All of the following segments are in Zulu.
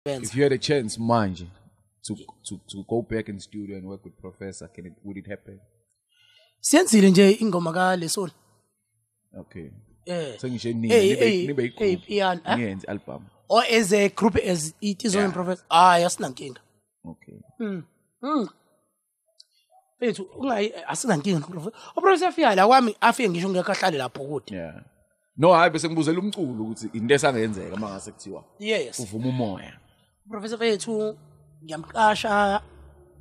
If you had a chance, manje, to go back in the studio and work with Professor, would it happen? Siyenzile nje ingoma ka Lesol. Okay. Yeah. So ngisho nibe iyan album. Or as a group as it is on Professor. Yasinankinga. Okay. Bethu asinankinga noProfessor. uProfessor afika la kwami afike ngisho ngekhahlale lapho kude. Yeah. No, hayi bese ngibuzela umculo ukuthi into esangenzeka mangase kuthiwa. Yes. Uvuma umoya. uProfessor bethu ngiyamqasha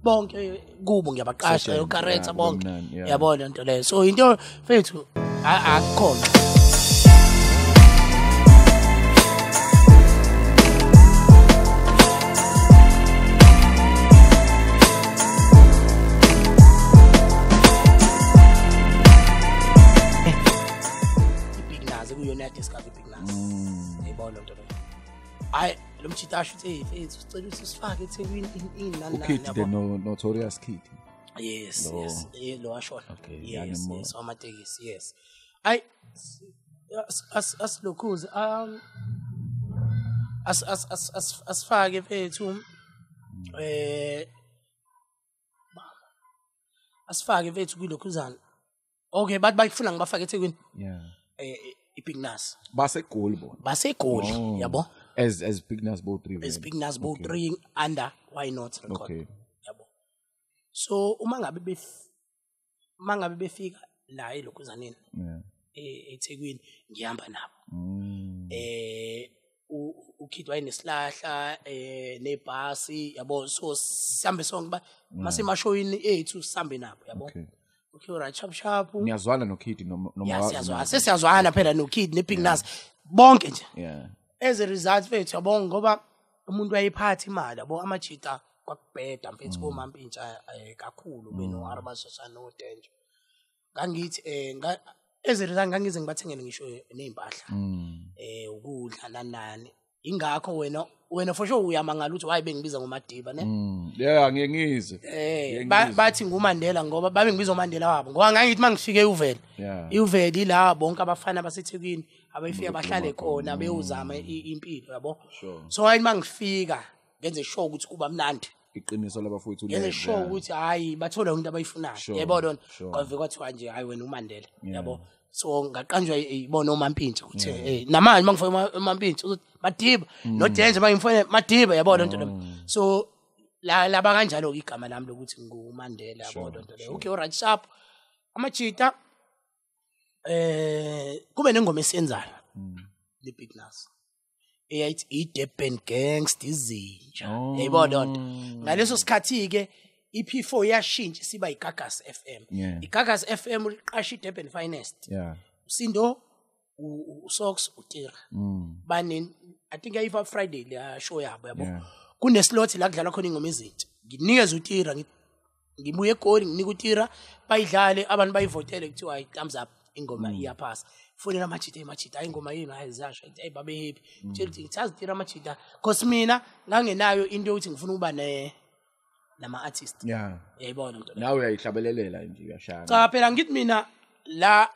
bonke kubo ngiyabaqasha uCarreta bonke. Yabona into leyo. So into bethu akukhona. Discovery Bignuz. Yayibona into leyo. Hayi lo mchita asho uthi mfethu sicela ukuthi sifake eThekwini in nani yabo. The notorious kid. Yes, yes. Lo ashona. Okay. Yes, yes. Amatekisi, yes. Hayi as lokhuza asifake mfethu asifake mfethu kulokhuzana. Okay, bathi bayifuna ngibafake eThekwini. Yeah. Bignuz. Basegoli bona. Basegoli, yabo. As Bignuz Bowl 3. As Bignuz Bowl 3 under why not record. Okay. Yabo. So uma ngabe befika la elokhuzaneni. Yeah. eThekwini ngihamba nabo. Ukhidwa inesihlahla nebhasi yabo so sihambe sonke ba masemashowini ethu sihambe nabo yabo. Okay, right, sharp. Niyazwana no Kid noma Siyazwana. Sesiyazwana phela no Kid ne Bignuz bonke nje. Yeah. As a result fethu yabonga ngoba umuntu wayiphatha imali yabo amajita kwakubheda mfethu komampintsha kakhulu beno arabashasha no Denjo. Ngangithi as a result ngangize ngibathengele ngisho nezimpahla. Ukudla nani. Ingakho wena for sure uyamangala ukuthi why bengibiza ngoMadiba ne. Yeah, ngiyengizwe. Bathi nguMandela ngoba babe ngibiza uMandela wabo. Ngoba ngangithi mangifike eUvele. iUvele ila bonke abafana baseThekwini abayifika bahlale khona beyozama impilo yabo. So hayi mangifika ngenze sure ukuthi kuba mnandi. Iqiniso labafowethu le. Ngenze sure ukuthi hayi bathola into abayifunayo. Yabona kwave kwathiwa nje hayi wena uMandela yabo. So ngaqanjwa ibona uMampintsha ukuthi namanje mangifika uMampintsha ukuthi Madiba no Denje mangimfone Madiba yabona into leyo. So laba kanjalo igama lami lokuthi nguMandela yabona into leyo. Okay, alright sharp. Amajita kube nengoma esiyenzayo le Bignuz. Eyayithi iDurban Gangsta izinja. Yayibona ngaleso sikhathi ke EP4 yashintsha siba iGagas FM. iGagas FM uqasha iDurban Finest. Yeah. Usindo uSocks uTira. Bani I think ayifa Friday la show yabo yabo. Kune slot la kudlala khona ingoma ezintsha. Nginikeza uTira ngibuye eGoli nginika uTira bayidlale abantu bayivotele kuthiwa hayi thumbs up ingoma iyaphasa. Fonela amachita ingoma yini ayizasho hey babe happy. Tshela ukuthi ngithaza uTira amachita because mina ngangenayo into yokuthi ngifuna ukuba nama artist. Yeah. Yayibona into leyo. Nawe uyayihlabelelela nje uyashaya. Cha phela ngithi mina la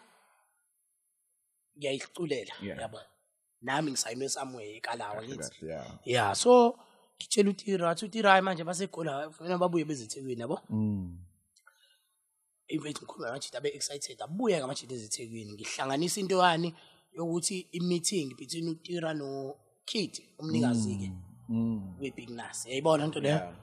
ngiyayiculela yabo. Nami ngisayinwe somewhere eKalawa ngithi. Yeah, so ngitshela uTira manje basegola kufanele babuye beziThekwini yabo. Imfethu ngikhuluma namajita abe excited abuye ngamajita eziThekwini ngihlanganisa into yani yokuthi i-meeting between uTira no Kid umnikazi ke weBignuz. Yayibona into leyo.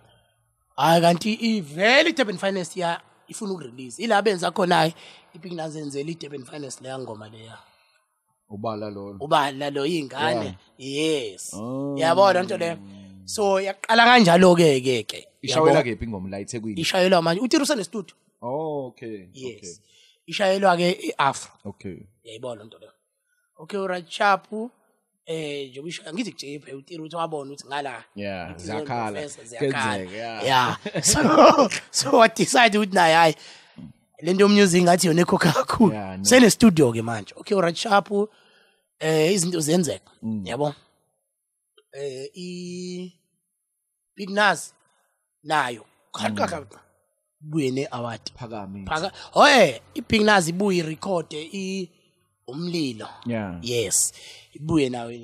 Hayi kanti ivele iDurban Finest ya ifuna ukurelease ila benza khona iBignuz enzela iDurban Finest leya ngoma leya. Ubala lo ingane. Yes. Yabona into leyo. So yaqala kanjalo ke. Ishayela ke ingoma la eThekwini. Ishayelwa manje uTira usene studio. Oh, okay. Yes. Ishayelwa ke iAfro. Okay. Yayibona into leyo. Okay, alright sharp. Njengoba ngithi kuJP uTira uthi wabona ukuthi ngala. Yeah, zakhala. Yeah. So what decide ukuthi naye hayi lento music ngathi yona ekhokha kakhulu. Sene studio ke manje. Okay, alright sharp. Izinto zenzeka. Yabo. Bignuz nayo. Khaqqa buye neaward phakame. iBignuz ibuye record umlilo. Yeah. Yes. Ibuye nawe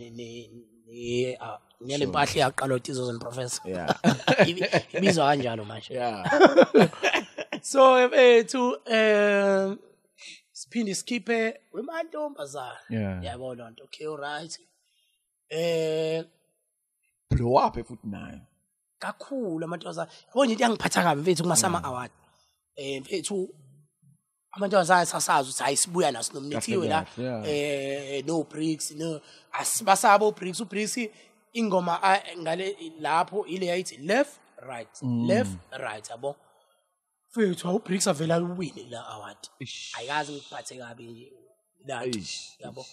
ngiyele mpahla yaqala Tzozo and Professor Yeah. ibizwa kanjalo manje Yeah. so to siphinde skiphe wemantombazana yabo lonto okay alright Blow up futhi nayo. Kakhulu amantombazana yabona into yangiphatha kabi mfethu kumasama award mfethu amantombazana sasazi ukuthi ayisibuya naso nomnethiwe la no bricks no asibasabo bricks ubricks ingoma ngale lapho ile yayithi left right yabo mfethu ubricks avela uwine la award ayikazi ngiphathe kabi nje la yabo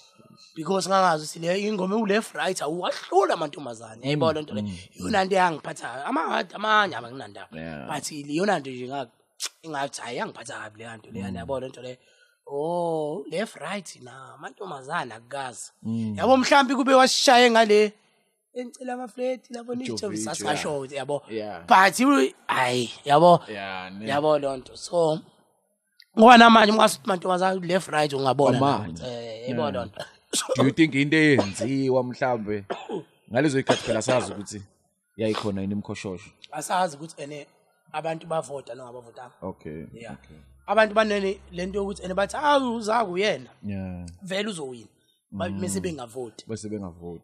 because ngangazi ukuthi le ingoma u-left right awuwahlula amantombazane yayibona into le yona into yangiphatha amanye abanginanda but iyona nto nje ingathi hayi yangiphatha kabi le nto le yabona into le oh left right na amantombazane akukazi yabo mhlambi kube wasishaye ngale engicela amafleti lapho nitho sasasho yabo but hayi yabo yabo lonto so ngoba namanje mngasuthi amantombazane left right ungabona yabo lonto. Do you think into eyenziwa mhlambe ngalezo ikhathi phela sazi ukuthi yayikhona yini imkhoshosho? Asazi ukuthi ene abantu bavota noma bavotanga. Okay. Yeah. Abantu banene lento yokuthi ene bathi uzaku uyena. Yeah. Vele uzowina. Bese bengavoti.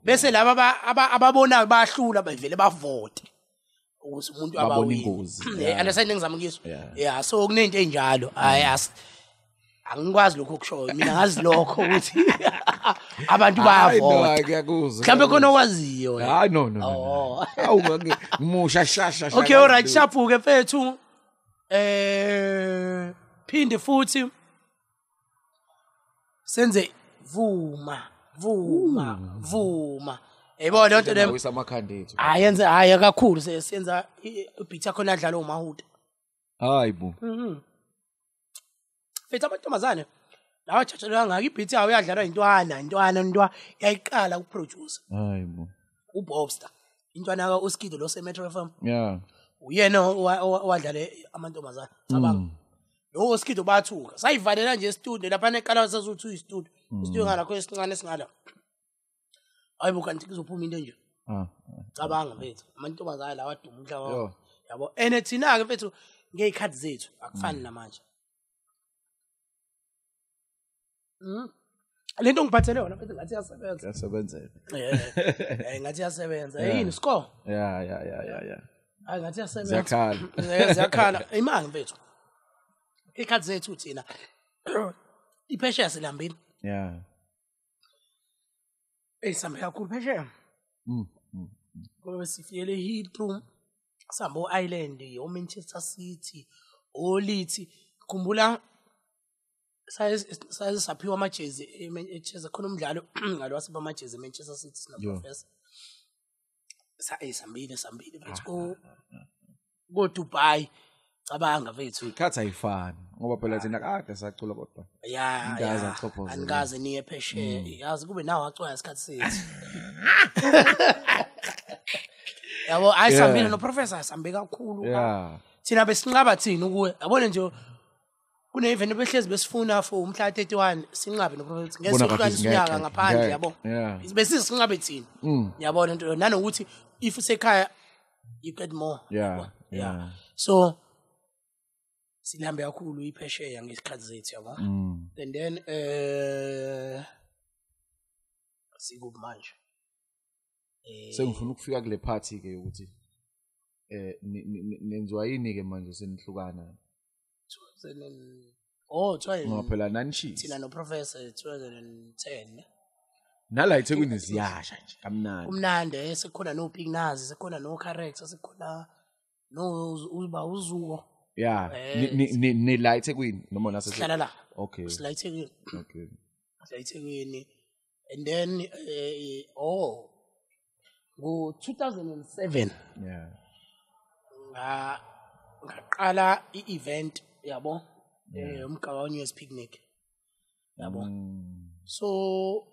Bese laba ababona bahlula bavele bavote. Ukuthi umuntu abawina. Understand ngizama ngizwe. Yeah, so kunento enjalo. Angikwazi lokho kushoyo mina ngazi lokho ukuthi abantu bayavota mhlambe khona okwaziyo hayi no awungimusha shasha okay alright shaphuke mfethu phinde futhi senze vuma yebo lonto le wisamakhanda ethu ayenze hayi kakhulu senza beat yakho adlala uMahuta hayi bo Fethu amantombazane lawa tshetshelwa ngaka ibeat yawo yadlalwa intwana yayiqala ukuproduce hayibo uBobster intwana ka Oskido lo semetro FM yeah uyena owadlale amantombazane cabanga lo Oskido bathuka sayivalela nje studio lapha neqala sazothi studio studio ngalakho esincane singala hayibo kanti kuzophuma into nje cabanga mfethu amantombazane lawa aduma umhlaba yabo thina ke mfethu ngeyikhathi zethu akufani namanje lento ngiphathele yona mfethu ngathi yasebenzela ngathi yasebenza yini score yeah hayi ngathi yasebenza ziyakhala imanga mfethu ikhathi zethu thina iphesheya silambini sambe kakhulu phesheya ngoba sifiyele Heathrow sambo Island Manchester City Leeds khumbula saye saphiwa amajezi eChelsea khona umdlalo ngalo wasipha amajezi eManchester City na Professor sambile mfethu go Dubai cabanga mfethu ikhathi ayifani ngoba phela thina kade sacula kodwa angaze niye phesheya yazi kube nawe wacwa isikhathi sethu yabo ayisambile no Professor sambe kakhulu thina besinqaba thina ukuwe yabona nje kune event behlezi besifuna for umhla 31 sinqabe no Professor ngesokuhlwanisa unyaka ngaphandle yabo besisinqabe thina yabona into nanokuthi if usekhaya you get more yeah so silambe kakhulu iphesheya ngesikhathi zethu yabo and then sikubi manje sengifuna ukufika kule party ke ukuthi nenziwa yini ke manje senihlukana phela nanishisi thina no Professor 2010 nala eThekwini ziyasha nje kumnandi sekukhona no Bignuz sekukhona no character sekukhona no uzuko ni la eThekwini noma nase sihlala la okay sila eThekwini and then go 2007 ngaqala i-event yabo Mgababa News picnic yabo so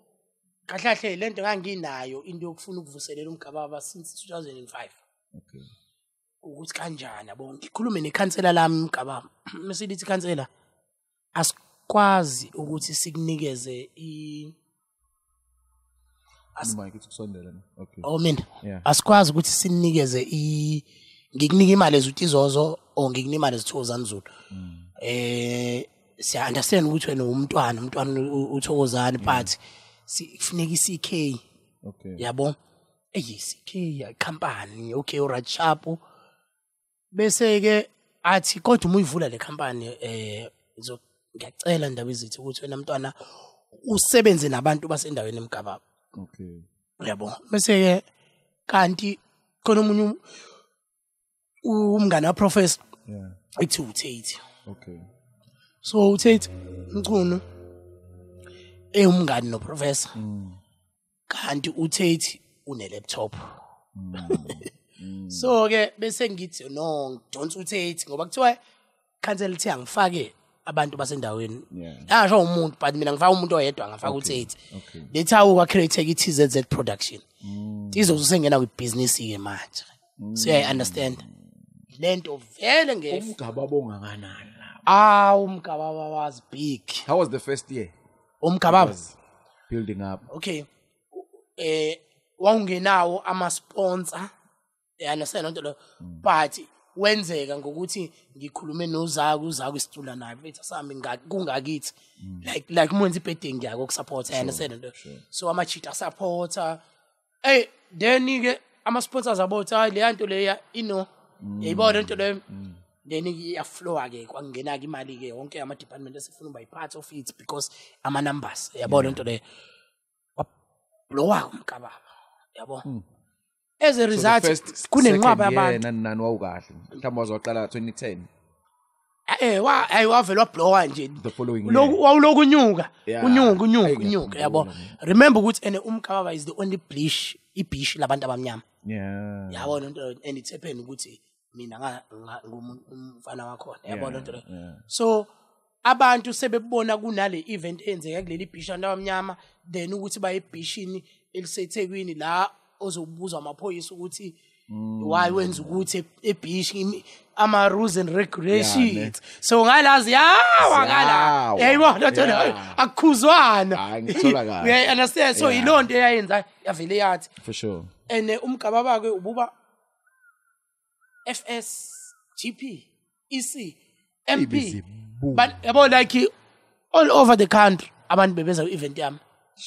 kahle lento nganginayo into yokufuna ukuvuselela uMgababa since 2005 okay ukuthi kanjani yabo ngikhulume nekhansela lami Mgababa mesilithi ikhansela asikwazi ukuthi sikunikeze Mike ukusondela. Okay. Oh mina. Yeah. Asikwazi ukuthi sinikeze ngikunika imali ezuthizozo o ngikunika imali ezithozana Zulu. Siya understand ukuthi wena umntwana uthokozana but sifuneka iCK. Okay. Yabo. CK company okay uright sharp. Bese ke athi kodwa umuyivula le company ngiyacela indaba ezithi ukuthi wena mntwana usebenze nabantu basendaweni eMgababa. Okay. Yabo. Bese ke kanti khona umunye umngane waprofessor. Yeah. Ethi uTate. Okay. So uTate Mchunu umngane noprofessor. Kanti uTate une laptop. So ke bese ngithi no don't uTate ngoba kuthiwa cancel ithi angifake abantu basendaweni. Ngisho umuntu but mina ngifaka umuntu oyedwa ngafaka uTate. Okay. Lethawu kwa create iTZZ production. Tzozo sengena kwi business ke manje. So I understand. Lento vele Mgababa ongakanani la. Mgababa was big. How was the first year? Mgababa Building up. Okay. Wawungenawo ama sponsor. I understand into lo but wenzeka ngokuthi ngikhulume noZakwe isitula naye mfethu sami kungakithi like umuntu ibheding ngiyako ukusupport I understand into so ama cheater supporter then ke ama sponsors abotha le yanto leya yayibona into le then iyaflow ke kwangena ke imali ke yonke ama department esifuna uba part of it because ama numbers yabona into le wablowa uMgababa yabo. As a result kunenqwaba yabantu nani wawukahle mhlawumbe wazwaqala 2010 wavela wablowa nje the following wawulokunyuka unyuka yabo. Remember ukuthi uMgababa is the only ibish labantu abamnyama yabona into and it's happened ukuthi mina ngumfana wakho yabona into so abantu sebebona kunale event enzeka kuleli ibish abantu abamnyama then ukuthi baye ebishini eliseThekwini la ozobuzwa amaphoyisa ukuthi why wenza ukuthi ebish ama rules and regulations so ngalazi wakala yayibona into akukhuzwana ngithola kahle we understand so ilonto eyayenza yavele yathi for sure and uMgababa ke ububa FS GP EC MP but yabo like all over the country abantu bebeza event yami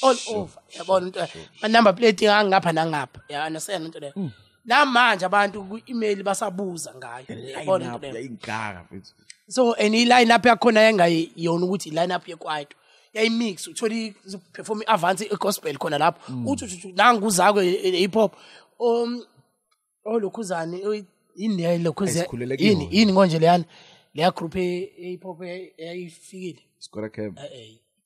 all over yabona into number plate ngapha nangapha ya understand into le namanje abantu ku email basabuza ngayo yabona into le yayingaka mfethu so any line up yakhona yangayiyona ukuthi line up yekwaito yayimix uthola perform advance gospel khona lapho uthi nangu uzakwe hip hop lokhuzani yini lokhuzani yini ngonje leyana leya group hip hop yayifikile Skora Camp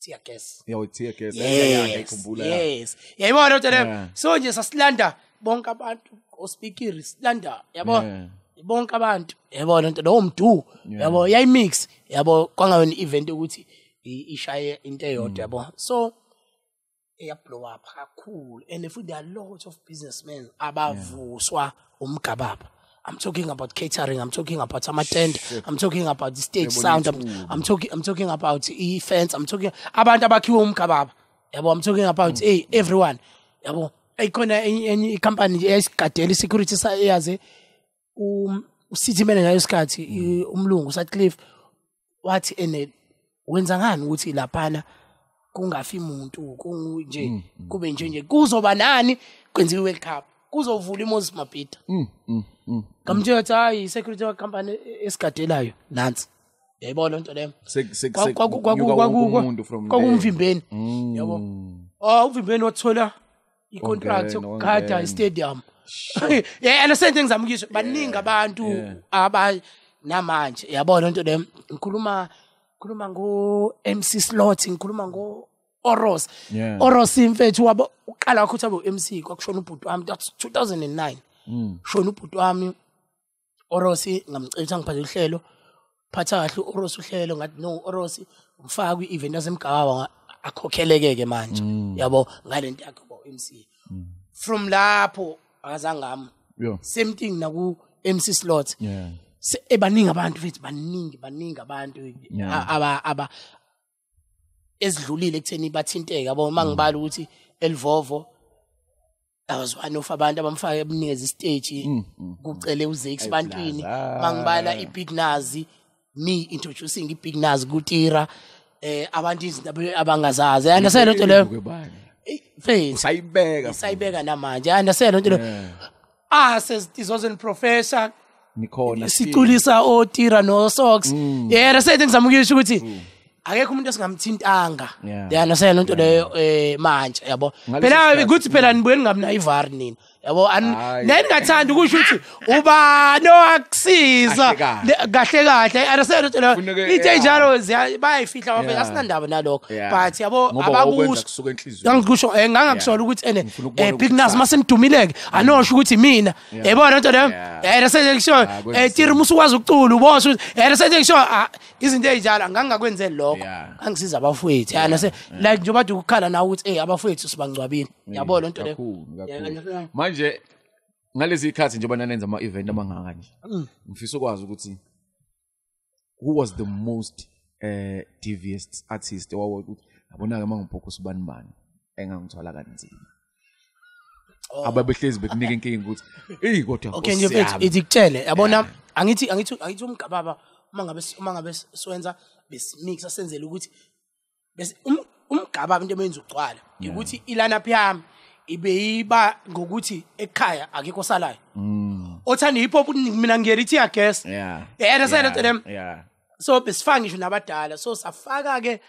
tear gas. Yeah, tear gas. Ngiyakhumbula. Yes. Yayibona ukuthi le so nje sasilanda bonke abantu ospikiri silanda yabo bonke abantu yabona into lo mdu yabo yayimix yabo kwangawena event ukuthi ishaye into eyodwa yabo so blow up kakhulu and if there are lots of businessmen abavuswa uMgababa. I'm talking about catering. I'm talking about tent. I'm talking about the stage sound. I'm talking about events. I'm talking about abakhiwe uMgababa. Yabo I'm talking about everyone. Yabo ikhona any company esigadela security yaze city manager yesikhathi umlungu Sutcliffe wathi ene wenza ngani ukuthi laphana kungafi umuntu kunje kube nje kuzoba nani kwenziwe World Cup kuzovula iMoses Mapita ngamtshela hayi security company esigadelayo nansi yayibona into leyo kwakumvimbeni yabo uvimbeni wathola icontract yokugada istadium yeah understand things amukisho baningi abantu aba namanje yabona into leyo ngikhuluma ngo MC Slot ngikhuluma ngo Oros imfethu wabo uqala wakho abo MC kwakushona ubhuti wami that's 2009 shona ubhuti wami Oros ngamcela ngiphathe uhlelo phatha kahle Oros uhlelo ngathi no Oros umfaka kwi-event yaseMgababa akhokheleke manje yabo ngalento yakhe bo MC from lapho akazangami same thing naku MC Slot baningi abantu futhi baningi abantu aba ezidlulile ekutheni bathinteke yabo mangibala ukuthi Elvovo I was one of abantu abamfaka ebunikeza istage kucele uZakwe bantwini mangibala iBignuz me introducing iBignuz kuTira abantu izinto abangazazi understand lento leyo usayibeka namanje understand lento leyo says Tzozo professor nikhona siculisa oTira no Socks understand ngizama ukuyisho ukuthi akekho umuntu esingamthintanga understand lento leyo manje yabo phela ukuthi phela nibuye ningabi na ivar nini yabo ningathanda ukusho ukuthi uba no akusiza kahle understand lento leyo ithe njalo bayifihla abafana asinandaba nalokho but yabo ababuso ngikusho ngangakusola ukuthi Bignuz masenidumileke anosho ukuthi mina yabo lento leyo understand ngisho Tira musukwazi ukucula ubosho understand ngisho izinto ezinjalo angangakwenze lokho angisiza abafowethu understand like nje bathi ukukhala nawe ukuthi abafowethu sibangcwabini yabo lento leyo manje ngalezi ikhathi nje bananenza ama event amangaka nje ngifisa ukwazi ukuthi who was the most devious artist ukuthi yabona ke mangibhokhosa bani engangithola kanzima ababehlezi bekunika inkingi ukuthi kodwa okay nje mfethu ikutshele yabona angithi umgababa uma ngabe siwenza besimix asenzele ukuthi umgababa into ebenza ugcwala ukuthi ilana phiyami ibeyiba ngokuthi ekhaya akekho salayo othanda hip hop mina ngiyerithi ya guess so besifanga ngisho nabadala so safaka ke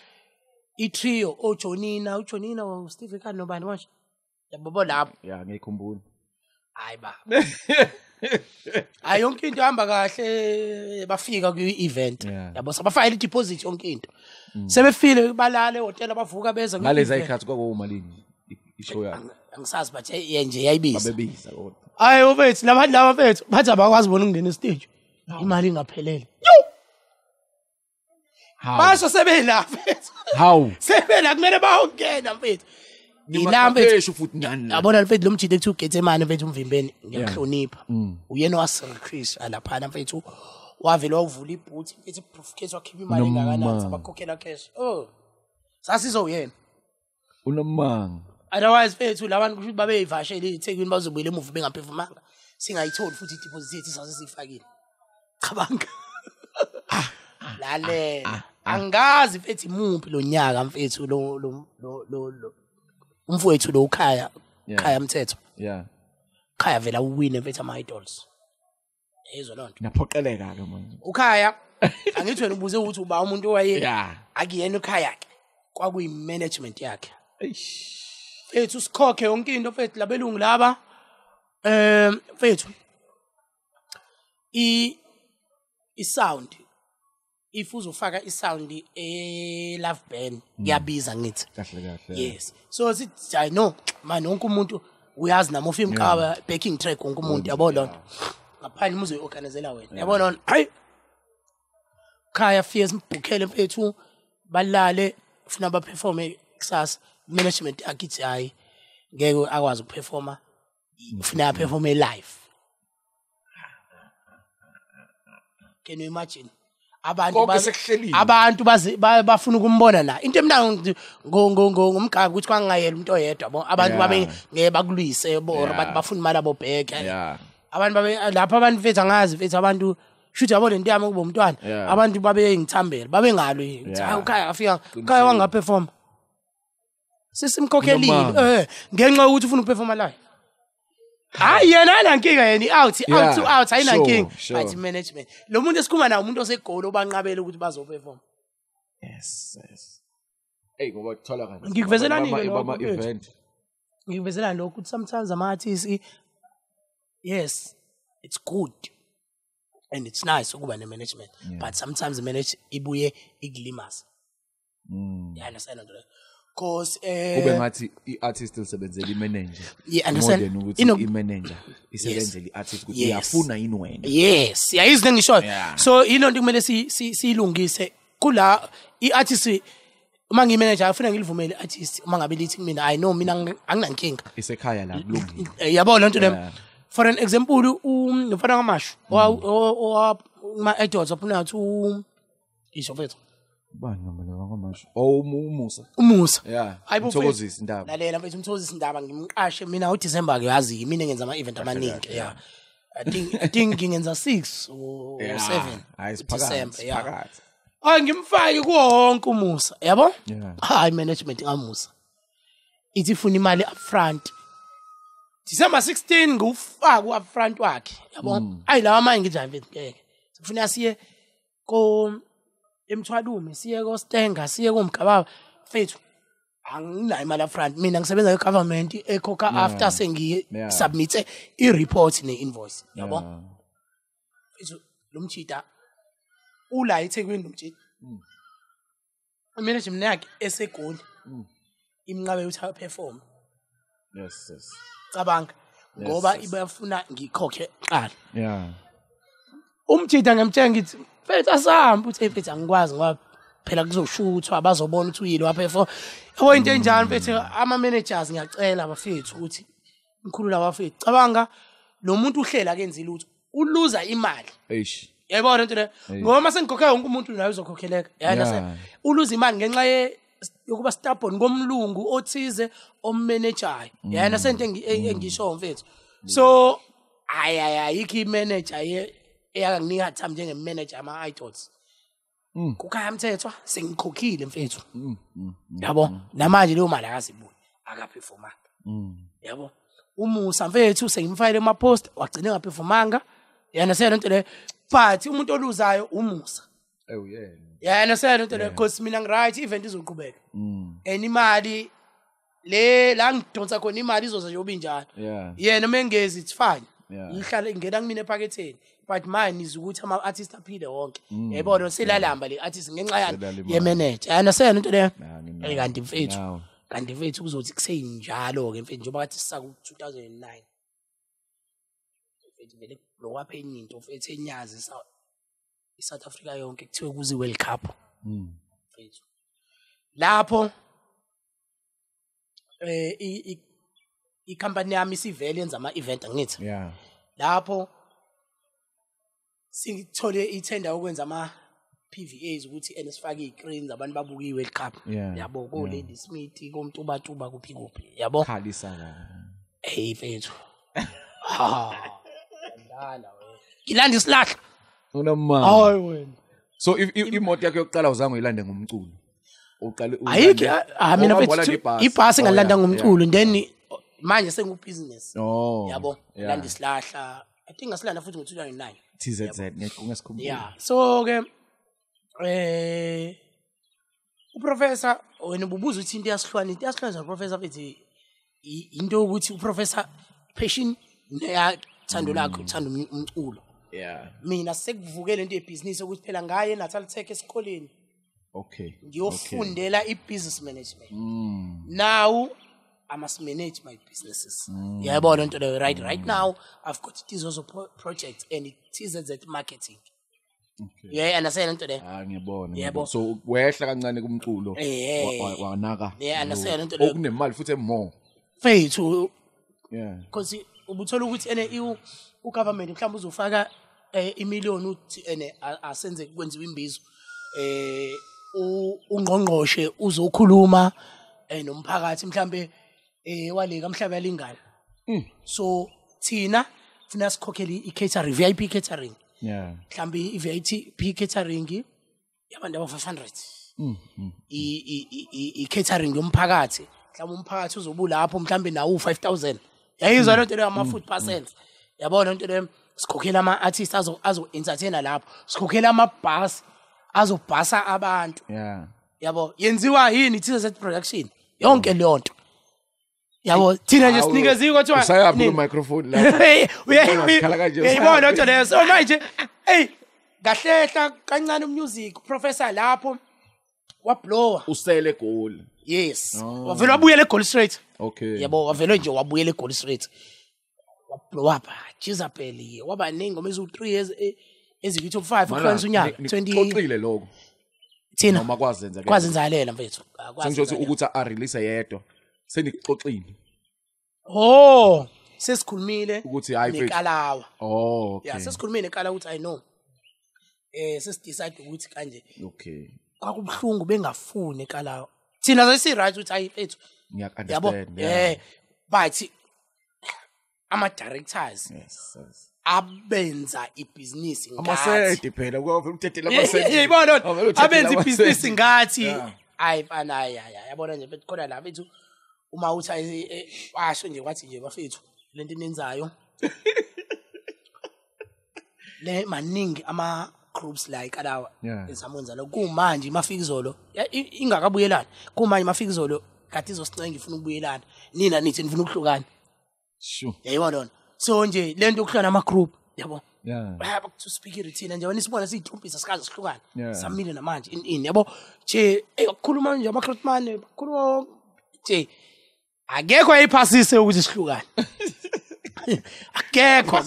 trio uJonina uSteve Khan nobani manje yabo lapho ngiyikhumbula hayi baba hayi yonke into ihamba kahle bafika ku event yabo sabafayile deposit yonke into sebefile balale hotel abavuka beza ngalezi ikhathi kwakumalini ishow yakho angisazi but nje yayibiza babebiza kodwa hayi ubethu laba bethu bathi abakwazi bona ukungena stage imali ingaphelele basho sebela bethu how sebela kumele bawungena mfethu ilambe futhi nani yabona mfethu lo mjide ethi ugethe manje mfethu umvimbeni ngiyahlonipha uyena waSelchris alaphana mfethu wavela wavula ibhuthi mfethu profcase wakhipha imali engakanani sabakhokhela cash sasizo uyena unomanga otherwise mfethu labantu kusho babeyivashela iThekwini bazobuyela emuva bengaphefumanga singayitholi futhi ideposit yethu sasifakile cabanga lalela angazi mfethu imuphi lo nyaka mfethu lo umfowethu lo ukhaya mthetho khaya vela uwine mfethu ama idols yezwa lonto naphoqeleka ke manje ukhaya angithi wena ubuze ukuthi uba umuntu owaye akuyena ukhaya ke kwakuyi management yakhe mfethu sikhokhe yonke into mfethu labelungu laba mfethu sound if uzofaka isound love band kuyabiza ngithi kahle yes so sithi I know man wonke umuntu uyazi namo film cover backing track wonke umuntu yabona lonto ngaphandle muzo organizela wena yabona hayi khaya fears mbukele mfethu balale ufuna ba perform kusasa management akithi hayi ngeke akwazi ukuperforma ufuna perform live can you imagine abantu bafuna ukumbona la into emnandi ngomgaba ukuthi kwangayela umuntu oyedwa bo abantu babe ngeke bakulwise bo abantu bafuna imali abo back abantu babe lapha abantu mfethu angazi mfethu abantu shuthi yabo lento yami kuba umntwana abantu babe ngithambele babe ngalwe ukhaya afika ukhaya wangaperform sisimkhokhelile ngenxa yokuthi ufuna ukuperforma live hayi yena anankinga yena out ayinankinga but management lo muntu esikhuma nawo umuntu osegoli obanqabela ukuthi bazoperform yes hey ngoba uthola kanjani ngikuvezelani ama event ngikuvezelani lokho ukuthi sometimes ama artists yes it's good and it's nice ukuba ne management but sometimes manage ibuye ikulimaza yeah understand that cause kube ngathi iartist isebenzela imanager understand ukuthi imanager isebenzela iartist ukuthi uyafuna yini wena yes yayizi ngisho so ilonto kumele siyilungise kula iartist uma ngimanager afuna ngilivumele iartist uma ngabe lithi mina I know mina anginankinga isekhaya la kulungile yabo lonto le for an example ngifana ngamashu ma idols apuna ukuthi isho fethu Bani noma lo ngamasho. Oh umusa. Umusa. Yeah. Hayibo Umthokozisi indaba. lalela mfethu umthokozisi indaba ngimqashe mina uDecember ke yazi mina ngenza ama event amaningi yeah. I think ngingenza 6 or 7 December yeah. Ngimfaki kuwo wonke umusa yabo? Hayi management ngamusa. Ithi ifuna imali upfront. December 16 ngufaka upfront wakhe yabo? Ayi lawa manje ngithi mfethu ngeke. Sifuna siye ko emthwalume siye ko Stenga siye ko Mgababa mfethu anginayo imali upfront mina ngisebenza e government ekhokha after sengi submit I report ne invoice yabo mfethu lo mchita ula eThekwini lo mchita management yakhe esegoli imnqabe uthi perform yes cabanga ngoba ibafuna ngikhokhe qala yeah umchita ngamthenga ngithi mfethu asihamba uthi mfethu angikwazi ngoba phela kuzoshuthwa bazobona ukuthi uyile waphefo yabo into enjani mfethu ama managers ngiyacela abafethu ukuthi ngikhulula abafethu cabanga lo muntu uhlela akenzile ukuthi uluza imali eish yayibona into le ngoba sengikhokha wonke umuntu naye uzokhokheleka yana uluza imali ngenxa yokuba stubborn komlungu othize ommanager yana sento engisho mfethu so ayikho imanager eyakunginika time njenge manager ama idols kukhaya umthethwa sengikhokhile mfethu yabo namanje leyo mali akazibuyi akaperformanga yabo umusa mfethu sengimfayile ema post wagcina ngaperformanga yana sento nto le but umuntu oluzayo umusa yana sento nto le because mina ngiright event izoqhubeka imali le la ngidonsa khona imali izoza nje obinjalo yena mengezi it's fine ihlala ingena kumina ephaketheni but mine is ukuthi ama artists aphile wonke yayibona silalamba le artist ngenxa yani ye manager yana sento nto le kanti mfethu kuzothi kuseyinjalo ke mfethu njengoba kathi sisa ku 2009 mfethu vele lo waphenye into mfethu enyazi South Africa yonke kuthiwe kuzi World Cup mfethu lapho I company yami sivele yenza ama event angithi lapho sithole ithenda ukwenza ama PVAs ukuthi enesifaka iScreens abantu babuka iWorld Cup yabo ko Lady Smith komtubatuba kuphi kuphi yabo khalisa la mfethu ndala we ngilanda isilahla unamama hayi wena so if imoto yakhe yokuqala uzange uyilande ngomculo uqale ayike mina mfethu ibhasi ngalanda ngomculo then manje sengubusiness yabo landa isilahla I think asilanda futhi ngo2009 TZZ ngesikhumbula yeah so ke uprofessor wena ububuza ukuthi into yasihlwana professor bethi into ukuthi uprofessor passion neyathando lakho uthanda umculo mina sekuvukele into yebusiness ukuthi phela ngaye Natal Tech esikoleni ngiyofundela ibusiness management now I must manage my businesses yayibona into le right now I've got Tzozo project and TZZ marketing yeah understand into le ngiyabona so wehla kancane kumculo wanaka understand into le okunemali futhi emore fethu because ubuthola ukuthi ene ugovernment mhlawumbe uzofaka imillion uthi ene asenze kwenziwa imbizo ungqongqoshe uzokhuluma nomphakathi mhlambe waleka mhlaba yalingana so thina funa sikhokhele i-catering VIP catering mhlambe i-VIP catering yabantu aba 500 i-catering yomphakathi mhlawumbe umphakathi uzobuya lapho mhlambe nawo 5000 yayizwa lento leyo ama food parcels yabona into le sikhokhela ama artists azo entertainer lapho sikhokhela ama bus azobhasa abantu yabo yenziwa yini TNS production yonke leyo nto yabo thina nje sinikeza ikothiwa usayaphi microphone la uyayibona into leyo so manje gahlehla kancane music professor lapho wablower usele goal yes wavela wabuyela eGold Straight yabo wavela nje wabuyela eGold Straight wablow up Jizapeli waba nengoma ezu3 years eziku 5 ukwenza unyaka 20 xoxile lokho thina noma kwazenza ke kwazenzalela mfethu sengizothi ukuthi a release yedwa senixoxile sesikhulumile ukuthi hayi nekalawa okay yeah sesikhulumile nekalawa ukuthi I know sesidecide ukuthi kanje kwakubhlungu bengafuni ekalawo thina sesi right ukuthi ayi fethu yabo but ama directors abenza ibusiness ngathi amasedi phela kwavela umthethela amasedi yibona abenza ibusiness ngathi hayi bana yabona nje bethu khona la bethu uma uthi washo nje kwathi nje bafethu lento inenzayo le maningi ama groups like alawa esamonza lo kumanje mafika izolo ingakabuyelana kumanje mafika izolo kade izosicenga ifuna ukubuyelana nina nithi nifuna ukuhlukana sure yayibona so nje lento ukuhlana ama group yabo bayaba to speak irithina nje wena isibona siyithumpisa sikaze sihlukana samile namanje in yabo nje ukukhuluma nje amakrotman bakhuluma nje akekho ayiphasise ukuthi sihlukane akekho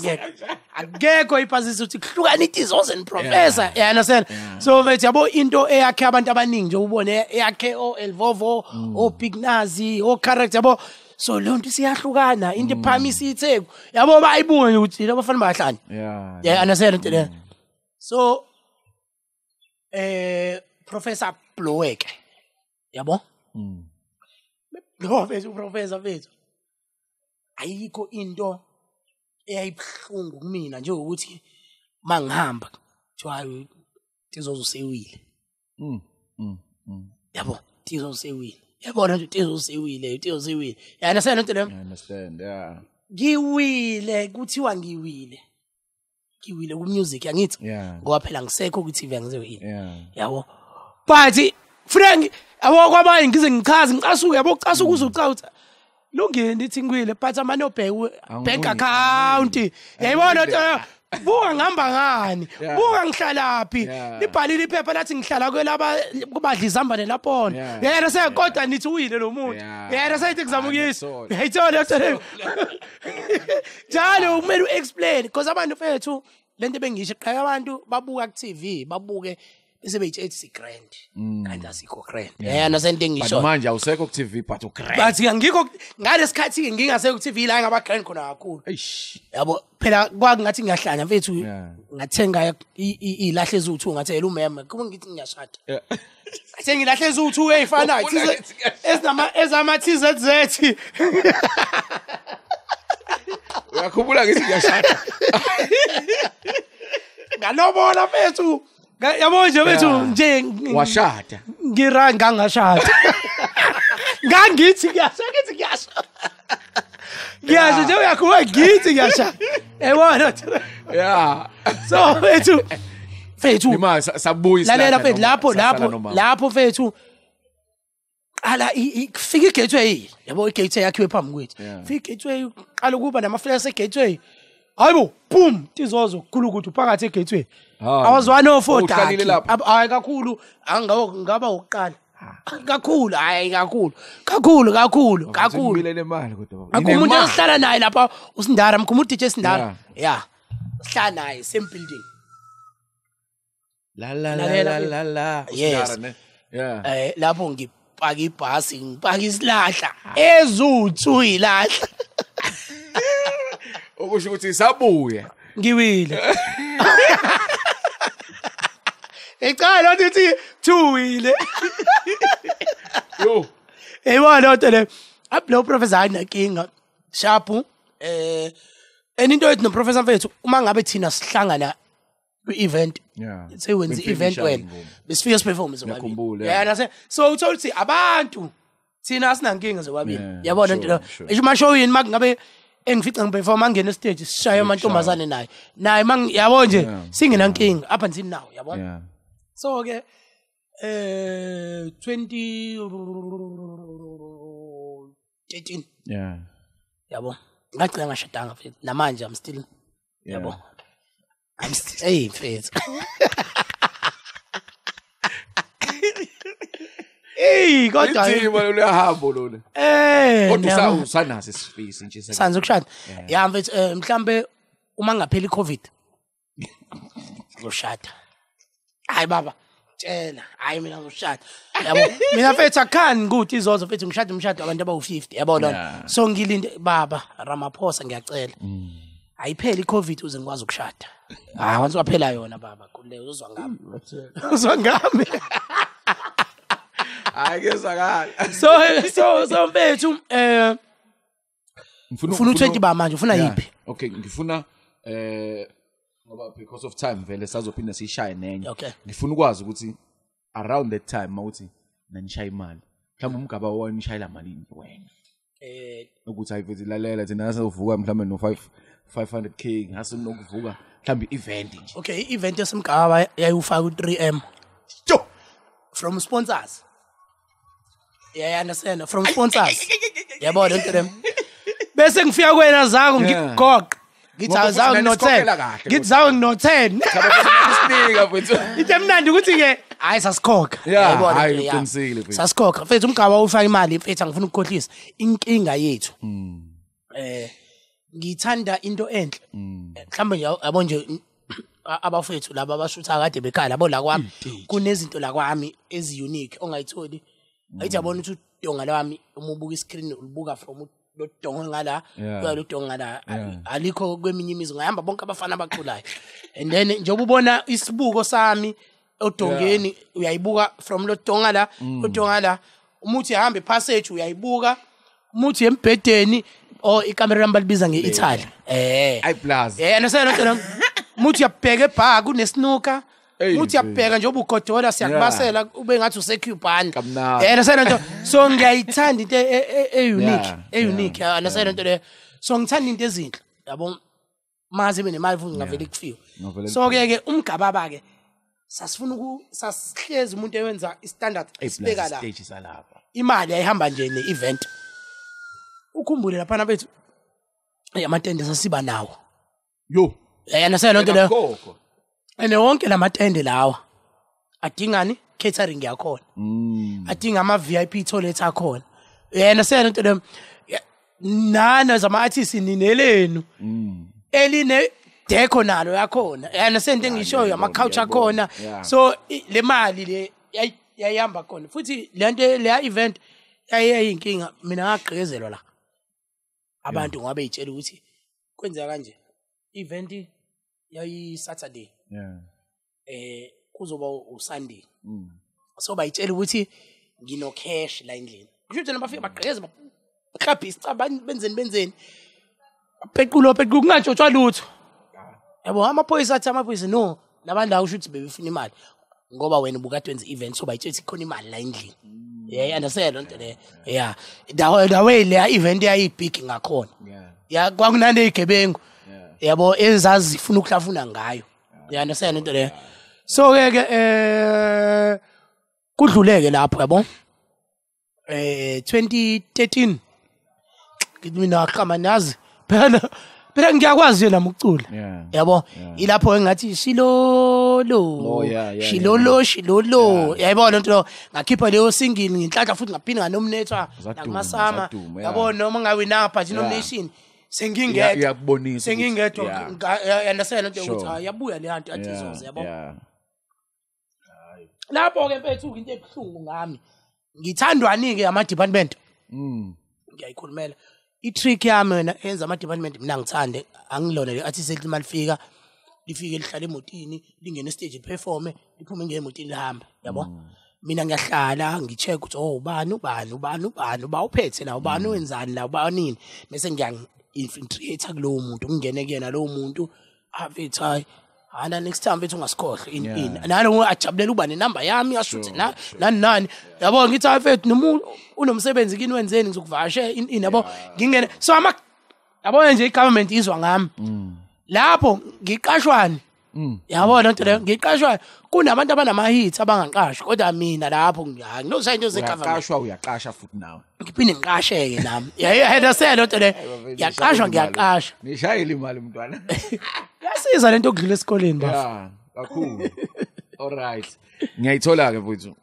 iphasise ukuthi kuhlukana iTzozo and professor you understand so mfethu yabo into eyakhe abantu abaningi nje ubone eyakhe Elvovo Bignuz character yabo so lonto siyahlukana into ephamisa itheku yabo bayibuke ukuthi labo bafana bahlani yeah understand into le so professor Blowek yabo no mfethu professor mfethu ayikho into eyayibhlungu kumina nje ukuthi mangihamba kuthiwa Tzozo sewile yabo Tzozo sewile yabona nje Tzozo sewile yana sena into le I understand ngiwile kuthiwa ngiwile ku music yangithi ngoba phela ngisekho ku TV angizewile yabo but Frank abo kwabanye ngize ngichaze ngicasuke yabo ucasuka uzucawutha lungeni ithi ngiwile but amanobheke bank account yayibona buka ngihamba ngani buka ngihlalaphi libhalile iphepha lathi ngihlala kwelaba kubadlizambane lapho yena sekodwa nithi uyile lo muntu yena seyithi kuzamukisa yayithola njalo kumele uexplain because abantu fethu lento bengisho qhaye abantu babuka ku TV babuke bese beyithi it's grand kanti asikho grand yena sento engisho but manje awusekho ku TV but ugrand but ngikho ngalesikhathi ngingasekho ku TV la ngaba grand khona kakhulu yabo phela kwakungathi ngiyahlanya mfethu ngathenga ilahle ezu2 ngathela umema kuba ngithi ngiyashada athe ngilahle ezu2 ezifanayo ezama TZZ uyakhumbula ngithi ngiyashada ngalobola mfethu yabo nje bethu nje washada ngiranga ngashada ngangithi ngiyashada ngiyasho nje uyakuwa ngithi ngiyashada yabona so fethu nima sabuyisa lalela fethu lapho fethu ala ifika igateway yabo igateway yakhiwe phambi kwethu fika igateway qala ukuba nama flares egateway hayibo boom Tzozo kukhulu ukuthi phakathi egateway I was 104 hayi kakhulu ngaba ukuqala kakhulu hayi kakhulu ngibile nemali kodwa akumuntu ohlala naye lapha uSindara mkhumula DJ Sindara sihlala naye same building la yes lapho ngipaka ibhasi ngipaka isilahla ezu2 ilahla okusho ukuthi sabuya ngiwile ecala ukuthi thuwile yo eyibona into le ablo professor ayinkinga sharp into ethi no professor mfethu uma ngabe thina sihlangana ku-event sewenza i-event wena besifika siperform zokwabili yena so uthola ukuthi abantu thina asinankinga zokwabili yabona into lo isho mashowini makungabe engifica ngiperform angena stage sishaya amantombazane naye yabo nje singenankinga apha nzini nawo yabona so ke 2013 yabo ngagcina ngashadanga mfethu namanje I'm still yabo I'm still hey mfethu kodwa ithi uyahambo lona kodwa usanazo isifisi nje sanzo kushada ya mfethu mhlambe uma ngaphela iCovid ngoshada hayi baba tshela hayi mina ngoshada yabo mina mfethu akhani ukuthi Tzozo mfethu ngishada umshado abantu abawu50 yabona so ngilinde baba Ramaphosa ngiyacela ayipheli iCovid uze ngikwazi ukushada once waphela yona baba kuleyo uzwa ngami Hayi kezakala. So mfethu ufuna u20 ba manje ufuna yipi? Okay, ngifuna ngoba because of time vele sazophinde sishaye nenye. Ngifuna ukwazi ukuthi around that time mawuthi nanishaya imali. Mhlawumbe umgaba wanishayela malini wena? Ukuthi ayivezi lalela thina nasovuka mhlawumbe no 500k ngase nokuvuka mhlawumbe event nje. Okay, event yasemgaba yayufaka u3M. From sponsors. Yeah, I understand. From sponsors. Yabo lento dem. Bese ngifika kuwena zako ngikugoqa. Ngithi zawo no 10. Ngithi zawo no 10. Isinika mfethu. Into mnandi ukuthi ke hayi sasikhokha. Yabo hayi uqinisile mfethu. Sasikhokha. Mfethu umgaba ufaka imali mfethu angifuna ukukhohlisa. Inkinga yethu. Ngithanda into enhle. Mhlawumbe yabo nje abafethu laba abashutha kade bekhala yabo la kwami kunezinto la kwami ezi-unique ongayitholi ayithi yabona ukuthi udonga lami uma ubuka iscreen ulibuka from lo donga ngala lo donga ngala alikho kweminye imizi ngihamba bonke abafana abaqulayo and then njengoba ubona isibuko sami odongeni uyayibuka from lo donga la umuthi ehamba passage uyayibuka umuthi embhedeni o ikamera lamba libiza ngeItaly iPlus understand muthi uyabheka ebhaka kunesnooker muthi uyabheka nje ubugodola siyakubasela ube ngathi useCubana understand nto so ngiyayithanda into unique understand nto le so ngithanda into ezinhle yabo mazi benemali futhi ngavele kufiwe so ke umgababa ke sasifuna sasihlezi umuntu ewenza istandard sibeka la stage salapha imali ayihamba nje ne-event ukhumbule lapha bethu amatende sasiba nawo yo understand nto leyo ene wonke lamatende lawa adingani catering yakhona adinga ama VIP toilet akhona understand nto leyo nana zama artists ninelenu eline deco nalo yakhona understand engishoyo ama couch akhona so le mali le yayihamba khona futhi lento le event yayinkinga mina ngagqekezelwa la abantu ngabe yitshela ukuthi kwenzeka kanje event yayi Saturday kuzoba uSunday so bayitshela ukuthi ngino cash la endlini kusho ukuthi bafika bagqekeze baklabhisa benzeni pequlo kungatshotshwa lutho yabo amaphoyisa athi no labantu akusho ukuthi bebefuna imali ngoba wena ubukade wenza event so bayitshela ukuthi khona imali la endlini understand lonto le the way le event yayibig ngakhona kwakunande igebengu yabo ezazi zifuna ukuhlafuna ngayo understand into le so ke kudluleke lapho yabo 2013 ngithi mina khama nazi phela ngiyakwazi yena ukucula yabo ilapho engathi shilolo yayibona lonto ngakhipha leyo single nginhlanhla futhi ngaphinde nganomnethwa nakumasama yabo noma ngawinanga but nomination sengingedwa understand into ukuthi yabuya le hantu athi Tzozo yabo lapho ke mfethu into ebhlungu ngami ngithandwani ke ama department ngiyayikhulumela i-trick yami wena enza ama department mina ngithande angilona le athi sethi malifika lifike lihlala emotini lingene stage perform liphuma ngene emotini lihamba yabo mina ngiyahlala ngicheck ukuthi ubani uphethe la ubani wenzani la ubani bese infiltrate kulowo muntu ngingene kuyena lowo muntu abethi hayi ana next time bethu ungasikhohle in nalo ajabulela uba nenamba yami ashuthi nani yabo ngithi afethu nomuntu unomsebenzi kini wenzeni ngizokuvashe in yabo ngingene so yabo nje igovernment izwa ngami lapho ngiqashwani yabo lonto leyo ngiqashwa kunabantu abanama hits abangaqashwa kodwa mina lapho nginosha into zegovernment uyaqasha futhi nawe ngiphinde ngiqasheke nami yayihedasela lonto leyo yaqashwa ngiyaqasha nishayile imali mntwana yasiza lento okudlula esikoleni bafu kakhulu alright ngiyayithola ke mfowethu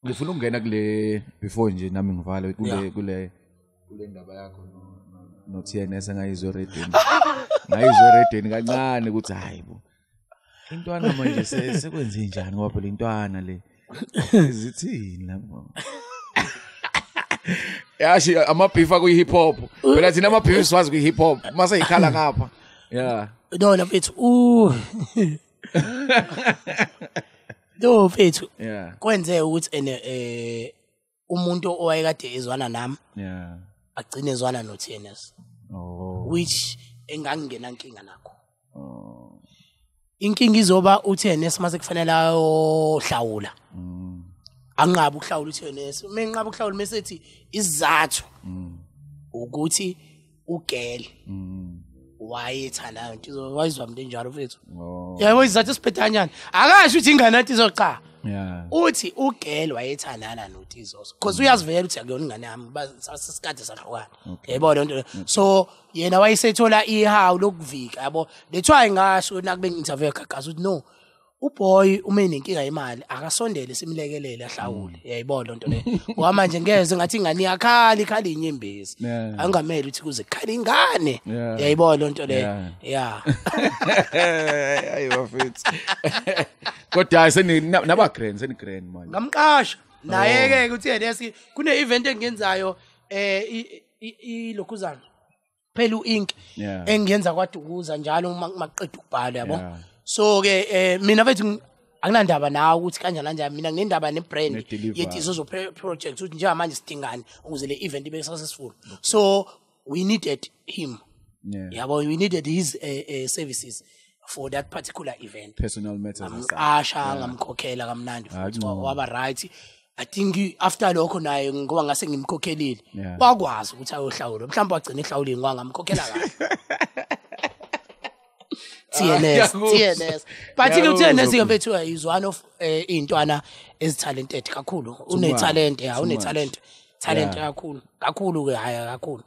ngifuna ukungena kule before nje nami ngivale kule ndaba yakho no TNS ngayizwe redeni kancane ukuthi hayi bo intwana manje sekwenze njani ngoba phela intwana le zithini lapho yashi amabifa ku hip hop phela thina amabifa siwazi ku hip hop mase ikhala ngapha no mfethu lo mfethu Yeah. kwenze ukuthi umuntu owayekade ezwana nami Yeah. agcine ezwana no TNS which engangena inkinga nakho. Inkinga izoba uTNS mase kufanele ayohlawula. Angabe ukuhlawula uTNS. Menqaba ukuhlawula mesethi isizathu ukuthi ugele wayethana into wayizwa mntu enjalo mfethu. Yabo isizathu siphetanyana. Akasho ukuthi ingane nathi izoqa. Yeah. Uthi ugele wayethandana noTzozo because uyazivela ukuthi akuyona ingane yami basesikade sahlukana. Yebo lonto. So yena wayesethola ihawu lokuvika yabo. Lethwa ngasho nakube ngi-interview ekhagaza ukuthi no uboy uma enenkinga yemali akasondele simlekelele ahlawule. Yayibona lonto le. Ngoba manje ngeze ngathi ingane yakhala ikhala inyembezi. Angameli ukuthi kuze khala ingane. Yayibona lonto le. Yeah. Ayiwa mfethu. Kodwa naba grand seni-grand manje. Ngamqasha naye ke ukuthi TNS kune event engiyenzayo ilokhuzana. Phela uink engiyenza kwaDukuza njalo maqedwe ukubhala yabo. So ke mina mfethu akunandaba nawe ukuthi kanjani mina nginendaba nebrand yeTzozo project ukuthi nje manje sidingani ukuze le event ibe successful. So we needed him. Yabo we needed his services for that particular event. Personal matters. Asha ngamkhokhela kamnandi futhi waba right. I think after lokho naye ngoba ngase ngimkhokhelile wakwazi ukuthi ayohlawula mhlawumbe wagcina ehlawulile ngoba ngamkhokhela kahle. TNS. But TNS mfethu is one of intwana ezitalented kakhulu. Unetalent unetalent kakhulu ke haya kakhulu.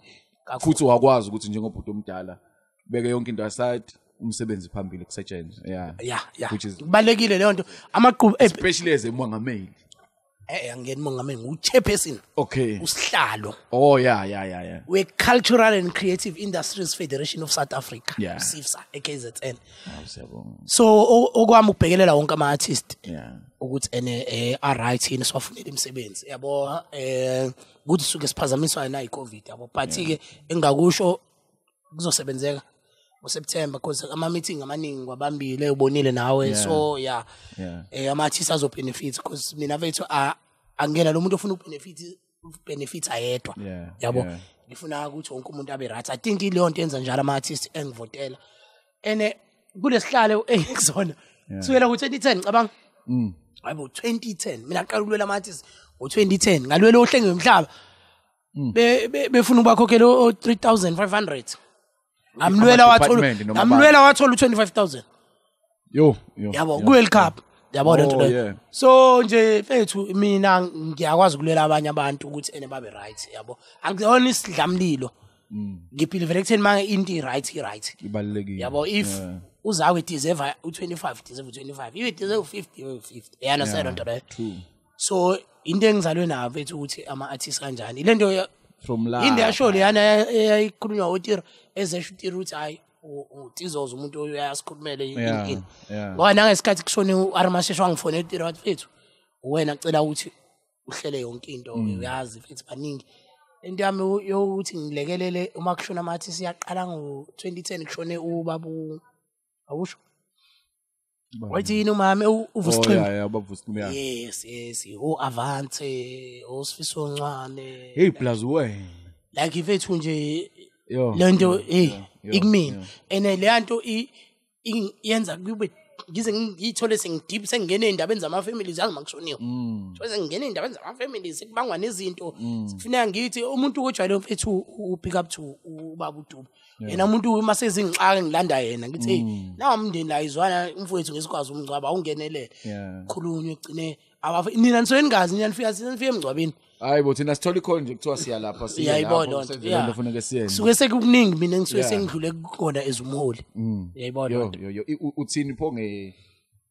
Futhi wakwazi ukuthi njengobhuti omdala beke yonke into aside umsebenzi phambili kusetshenzwe. Yeah. Which is kubalekile leyo nto amaqhubu especially as emongameli. Angeni mongameli uchairperson. Okay. Usihlalo. Oh yeah. We Cultural and Creative Industries Federation of South Africa. SIFSA KZN. So okwami ukubhekelela wonke ama artist. Ukuthi right yini siwafunela imisebenzi. Yabo ukuthi suke siphazamiswa na iCovid yabo. But ke engakusho kuzosebenzeka ngoSeptember because ama meeting amaningi kwabambile ubonile nawe so ama artists azo benefit because mina mfethu angena lo muntu ofuna benefit ayedwa yabo ngifuna ukuthi wonke umuntu abe right. I think ile nto yenza njalo ama artists engivotela kulesihlalo engizona kusukela ku2010 ngicabanga hayibo 2010 mina aqala ukulwela ama artists ngo2010 ngalwela ohlenge wemhlaba befuna ubakhokhela o3500 ngamlwela wathola u25000 yabo kuWorld Cup yabo lento le. So nje mfethu mina ngiyakwazi ukulwela abanye abantu ukuthi babe right yabo angiyona isidlamlilo ngibelieve ekutheni manje into right ibalekile yabo if Zakwe deserve u25 deserve u25 if deserve u50 you understand lento le. So into engizalwe nayo mfethu ukuthi ama artists kanjani lento from la inde yasho leyana eyayikhulunywa uTira ezesho uTira ukuthi hayi uTzozo umuntu uyasikhulumela inkingi ngoba nangesikhathi kushone uArmashesho wangifonela uTira wathi mfethu wena ngicela ukuthi uhlele yonke into uyazi mfethu baningi into yami yokuthi ngilekelele uma kushona amathi siyaqala ngo2010 kushone ubabu awusho wathi yini umama uvusichimba bavusichimba yes Avance Sifiso Ncwane hey plus wena like ifethu nje lento ikumina ene le nto yenza kube ngize ngiyithole sengidip sengene endabeni zama families yazi makushoniwe bese ngene endabeni zama families sekubangwa nezinto sikufuneka ngithi umuntu ojwayele mfethu upick up to ubaba uDubu yena umuntu mase zingixaka ngilanda yena ngithi hey nawo umndeni la izwana umfowethu ngesikwazi umngcwaba awungenelele khulunywe ugcine nina nisweni ngazi nina nifike emngcwabeni hayibo thina sithola ikhona nje kuthiwa siya lapha siya lapha senzele into funeka siyenze suke sekukuningi mina ngisuke sengidlule kukona ezumholi yayibona uthini pho nge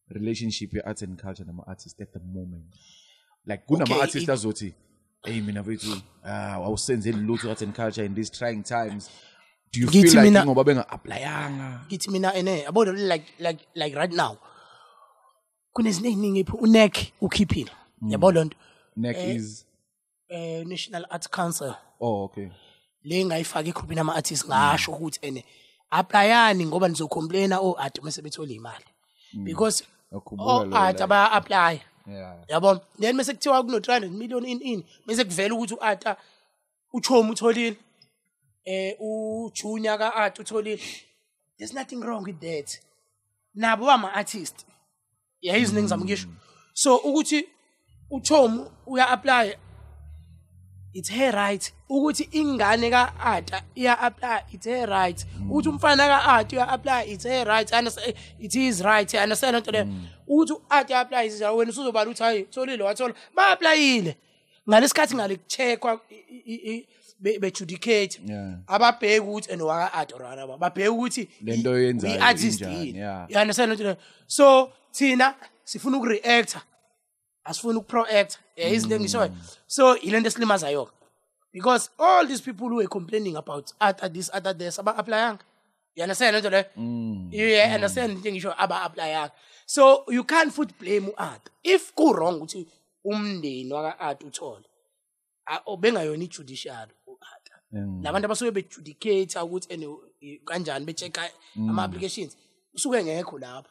relationship ye arts and culture nama artists at the moment like kunama artists azothi hey mina mfethu awusenzeli lutho arts and culture in these trying times do you feel like ngoba benga applyanga ngithi mina yabo like right now kuneziningi uNEC ukhiphile yabo lonto NEC is National Arts Council. Oh okay. Le ngayifaka egroupini ama artists ngasho ukuthi applyani ngoba nizocomplaina art mase bethola imali. Because art aba apply. Yeah. Yabo. Then mase kuthiwa kuno 300 million in. Mase kuvela ukuthi uArta uChomu utholile. Junior ka art utholile. There's nothing wrong with that. Nabo bama artist. Yeah, iziningi zamngisho. So ukuthi uChomu uya apply, it's her right. Ukuthi ingane ka Arta iya apply, it's her right. Ukuthi umfana ka Arta iya apply, it's her right. It is right. Understand into le. Ukuthi uArta apply izizwa wena usuzobala uthi hayi tholile wathola. Ba applyile. Ngalesikhathi ngale checkwa be judicate. Ababheka ukuthi enowaka Arta rana babheka ukuthi lento yenza artist yini. You understand into le. So thina sifuna ukureacta. Asifuna ukuproact izinto engishoyo. So ilento esilimaza yona, because all these people who were complaining about at this at this aba applying, you understand into le. Yeah, understand into engisho aba applying. So you can't put blame art if go wrong ukuthi umndeni waka art uthole obengayona ijudiciary uart. Labantu abasuke bejudicate ukuthi kanjani bechecka ama applications usuke ngekho lapho.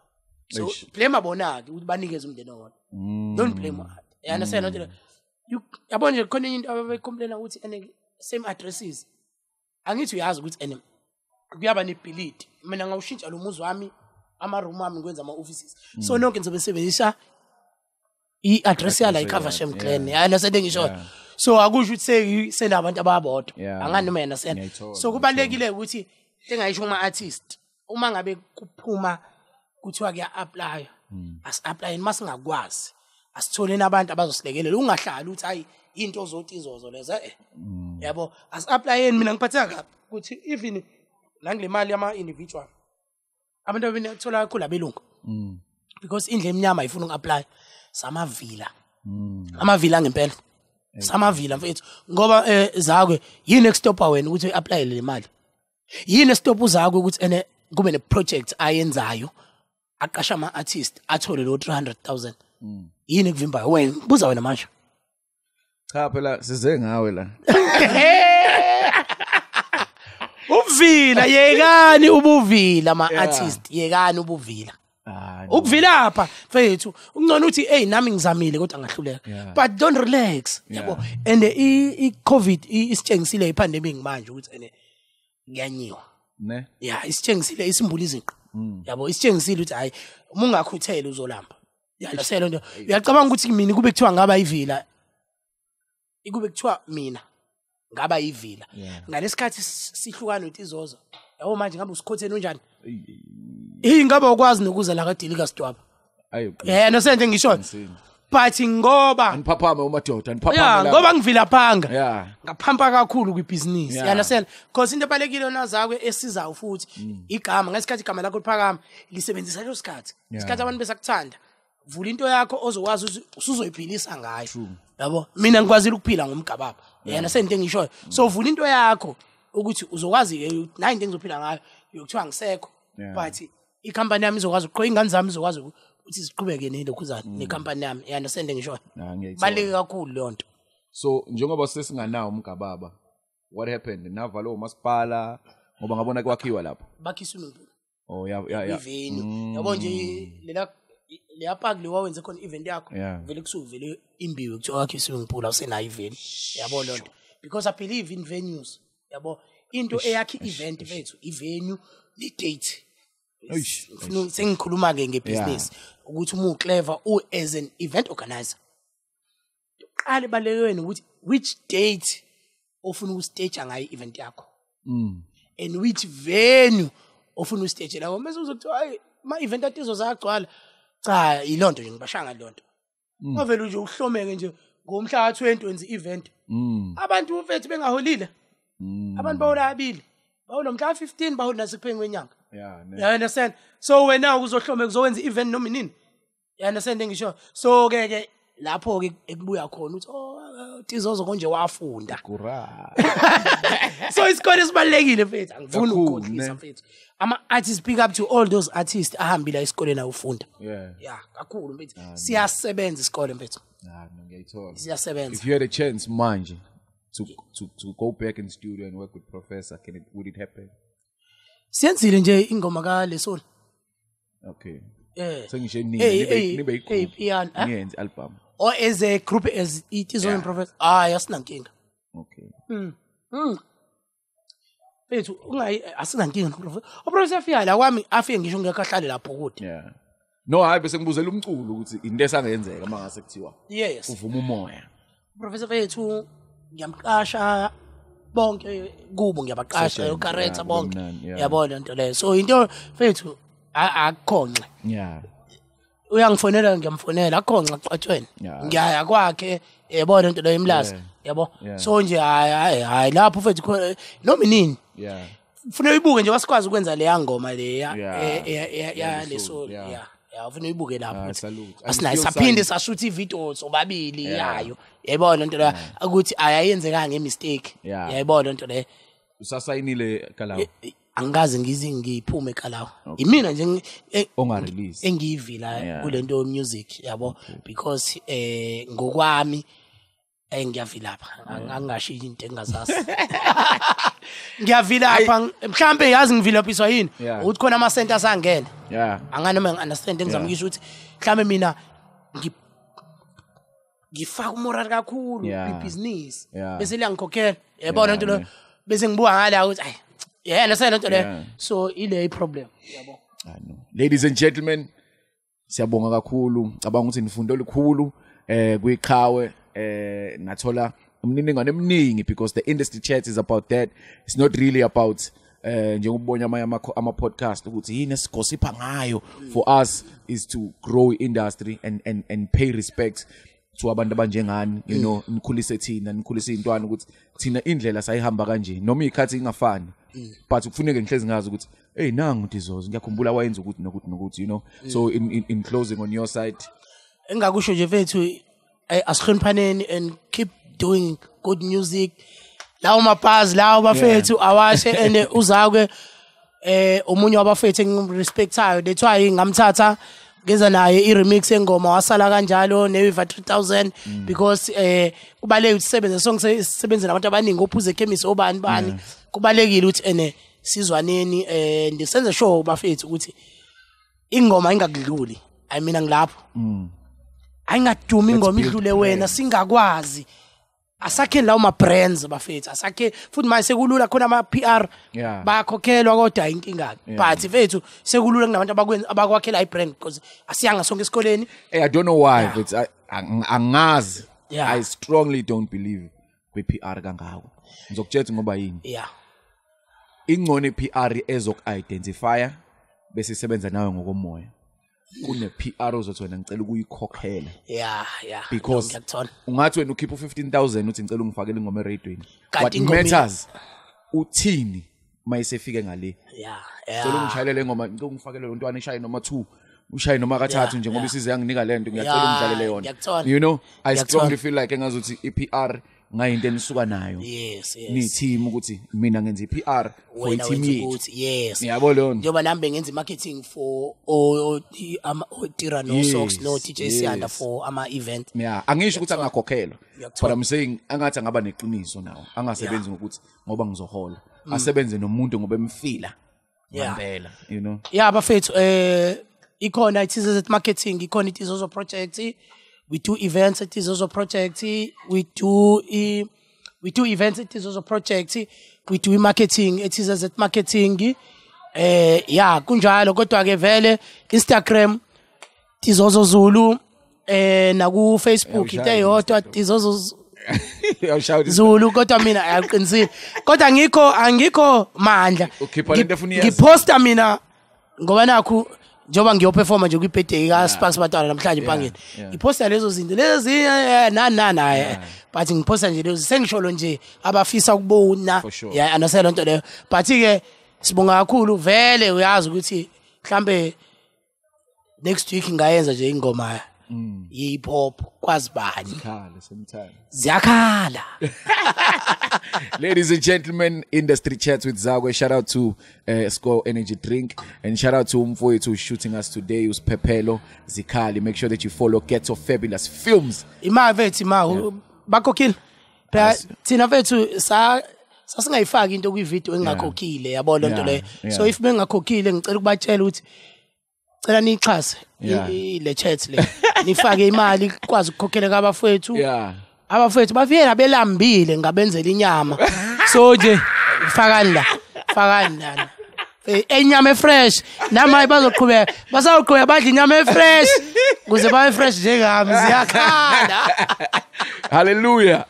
So blame abonake ukuthi banikeze umndeni wona. Don't blame art. You understand what you yabona nje khona into ababecomplaina ukuthi same addresses. Angithi uyazi ukuthi kuyaba nebilled. Mina ngawushintsha lo muzi wami ama room ami ngwenza ama offices. So nonke ngizobe sebenzisa i-address yala icover shame clan. You understand ngisho. So akusho ukuthi senabantu ababodwa. Angani noma understand. So kubalekile ukuthi engayisho uma artist uma ngabe kuphuma kuthiwa kuya apply. As apply masingakwazi asitholeni abantu abazosilekelela ungahlali uthi hayi into zothi izozo leza yabo as applyeni mina ngiphatheka kabi ukuthi even nangile mali yama individual abantu abethola kakhulu abelungu because indle eminyama ifuna ukuapply samavila amavila ngempela samavila mfethu ngoba Zakwe yini ekstopper wena ukuthi uapply le mali yini estop uZakwe ukuthi kube ne project ayenzayo aqasha ama artist athole lo 300,000 yini kuvimba wena buza wena manje cha phela size ngawe la uvila yekani ubuvila ama artist yekani ubuvila ukuvila apha mfethu ungcono uthi hey nami ngizamile kodwa ngahluleka but don't relax yabo and I covid isitshengisile ipandemic manje ukuthi ngiyanyiwa ne isitshengisile isimbuli izinqo yabo isitshengisile ukuthi hayi uma ungakhuthele uzolamba yalasela nto uyacabanga ukuthi mina kube kuthiwa ngaba ivila ikube kuthiwa mina ngaba ivila ngalesikhathi sihlukana uTzozo yabo manje ngabe usikhotheni unjani ingaba ukwazi nokuza la kaDilika Sidwaba understand ngisho but ngoba aniphaphame umadoda aniphaphame la ngoba ngivila phanga ngaphampa kakhulu kwibusiness you understand because into ebalekile naZakwe esizayo futhi igama ngesikhathi igama lakho liphakama lisebenzisa lo sikhathi isikhathi abantu besakuthanda vula into yakho ozokwazi ukuthi usuzoyiphilisa ngayo yabo mina ngikwazile ukuphila ngomgababa you understand into engishoyo so vula into yakho ukuthi uzokwazi nayo into engizophila ngayo yokuthiwa ngisekho but icompany yami izokwazi ukuqhubeka ingane zami izokwazi ukuthi siqhubeke nelokhuzana necompany yami you understand ngisho baleke kakhulu le nto. So njengoba sesinganawo umgababa what happened navala umasipala ngoba ngabona kwakhiwa lapho bakhisa umuntu iveni yabo nje le park le wawenze khona event yakho vele kusuvele imbiwe kuthiwa wakhisa umuntu usenayo iveni yabo lo nto because I believe in venues yabo into eyakhi event bethu ivenue ne date ufuna sengikhuluma ke ngebusiness ukuthi uma uclever as an event organizer uqale balekweni ukuthi which date ofuna ustage ngayo event yakho and which venue ofuna ustage la mase uzokuthi hayi ma event atizo zagcwala cha ilonto nje ngibashanga lonto ovela nje uhlomeke nje ngomhla ka20 wenza event abantu mfethu bengaholile abantu bahola abili bahola mhla ka15 bahola nasekupheni kwenyanga you understand so wena uzohlomeka uzowenza event noma nini you understand ngisho so ke lapho ke ekubuya khona uthi Tzozo konje wafunda so isikole sibalekile mfethu angifuni ukukhohlisa mfethu ama artists pick up to all those artists ahambile esikoleni awufunda kakhulu mfethu siyasebenza isikole mfethu ngiyayithola siyasebenza. If you had a chance manje to go back in studio and work with Professor would it happen? Siyenzile nje ingoma ka Lesoli Okay. Yeah. Sengisho nibe piano. Niyenze album. Or as a group as it is on Professor. Yasinankinga. Okay. Bethu asinankinga noprofessor. Uprofessor afika la kwami afike ngisho ngiyakahlale lapho kude. Yeah. No, hayi bese ngibuzela umculo ukuthi into esangenzeka mangase kuthiwa. Yes. Uvuma umoya. Professor bethu ngiyamqasha bonke kubo ngiyabaqasha ukareta bonke. Yabona into leyo. So into bethu akukhonxe. Yeah. Uyangifonela ngiyamfonela akukhonxa xathweni. Ngiyaya kwakhe yabona into leyo imlazi. Yabo. So nje hayi lapho bethu noma nini. Yeah. Ufuna uyibuke nje wasikwazi ukwenza le yangoma le ya leso yeah. Ufuna uyibuke lapho. Asinayo saphinde sashuthi ivideo sobabili yayo. Yayibona into leyo ukuthi ayayenzeka ngemistake. Yayibona into leyo. Usasayinile kalawo. Angikaze ngiphume kalawo. Imina nje onga release engiyivila kulento music yabo because ngokwami ngiyavilapha angingasho into engazazi. Ngiyavilapha mhlambe yazi ngivilaphiswa yini ukuthi khona ama center asangena. Anganoma ngi-understand engizama ukisho ukuthi mhlambe mina ngifaka umoral kakhulu business bese liyangikhokhela yabona into lo bese ngibuka ngala ukuthi ay understand into le so ile problem yabo. Ladies and gentlemen, siyabonga kakhulu cabanga ukuthi nifunde olukhulu kuyiqhawe nathola umniningwane eminingi because the industry chat is about that. It's not really about njengobonye ama podcast ukuthi yini esigosipha ngayo. For us is to grow industry and pay respect to abantu abanjengani, you know, nikhulise thina nikhulise intwana ukuthi thina indlela sayihamba kanje noma ikhathi ingafani but kufuneka ngihlezi ngazi ukuthi hey nangu Tzozo ngiyakhumbula wayenza ukuthi nokuthi you know. So in closing on your side engakusho nje mfethu asihloniphaneni and keep doing good music. Lawo mabhazi lawo bafethu awashe and uzakwe omunye wabafethu engirespectayo that's why ngamthatha ngeza naye i-remix engoma wasala kanjalo neviva 3000 because kubaleke ukusebenza sonke nabantu abaningi ophuze chemist obani kubalekile ukuthi sizwaneni ndisenze show bafethu ukuthi ingoma ingakudluli. I mean ngilapho ayingadumi ingoma idlule wena singakwazi asakhe lawo ma brands bafethu asakhe futhi manje sekulula khona ama PR bayakhokhelwa kodwa inkinga but mfethu sekulula kunabantu abakwakhela ibrand because asiyanga sonke esikoleni. I don't know why but angazi I strongly don't believe kwi PR kangako. Ngizokutshela ngoba yini ingcono iPR ezok-identifya bese isebenza nawe ngokomoya kune PR ozothi wena ngicela ukuyikhokhela. Because ungathi wena ukhipha 15,000 uthi ngicela ungifakele ingoma eradioini what matters uthini mayisefike ngale. Ngicela ungishayelele ingoma ngicela ungifakele lontwana eshaye noma 2 ushaye noma kathathu nje ngoba isize yanginika lento ngiyacela ungidlalele yona. You know I strongly feel like engazuthi iPR ngayinto enisuka nayo ni team ukuthi mina ngenza iPR for i-team yethu. Yabo leyo njengoba nambe ngenza marketing for Tira no Socks no DJ Siyanda for ama event. Angisho ukuthi angakhokhelwa but I'm saying angathi angaba neqiniso nawo angasebenzi ngokuthi ngoba ngizohola asebenze nomuntu ngoba emfila ngempela you know. Bafethu ikhona i-TNS marketing ikhona i-Tzozo project. We do events at Tzozo project. We do events at Tzozo project. We do marketing at Tzozo marketing. Kunjalo kodwa ke vele Instagram Tzozo Zulu na ku Facebook into eyodwa Tzozo Zulu kodwa mina ayiqinisile kodwa angikho mandla ngiposta mina ngoba nakho njoba ngiyoperforma nje kwibirthday ka Sparks Batala namhlanje impangeni ngiposta lezo zinto nana but ngiposta nje lezo sengisholo nje abafisa ukubona understand lonto leyo but ke sibonga kakhulu vele uyazi ukuthi mhlambe next week ngayenza nje ingoma hip hop kwazi bani ziyakhala. Ladies and gentlemen, industry chats with Zakwe. Shout out to Score Energy Drink and shout out to Umfoy who's shooting us today. Who's Pepelo Zikali. Make sure that you follow Ghetto Fabulous Films. Bakokile. Thina vethu sasingayifaki into kwi video engakhokhile yabo lonto le. So if bengakhokhile ngicela ukubatshela ukuthi cela nixhase le chat le nifake imali kwazi ukukhokhela kabafethu abafethu bafike labelambile ngabenzela inyama so nje fakani la enyama fresh nama bazoqhubeka basawuqhubeka badla inyama fresh kuze babe fresh njengami ziyakhala hallelujah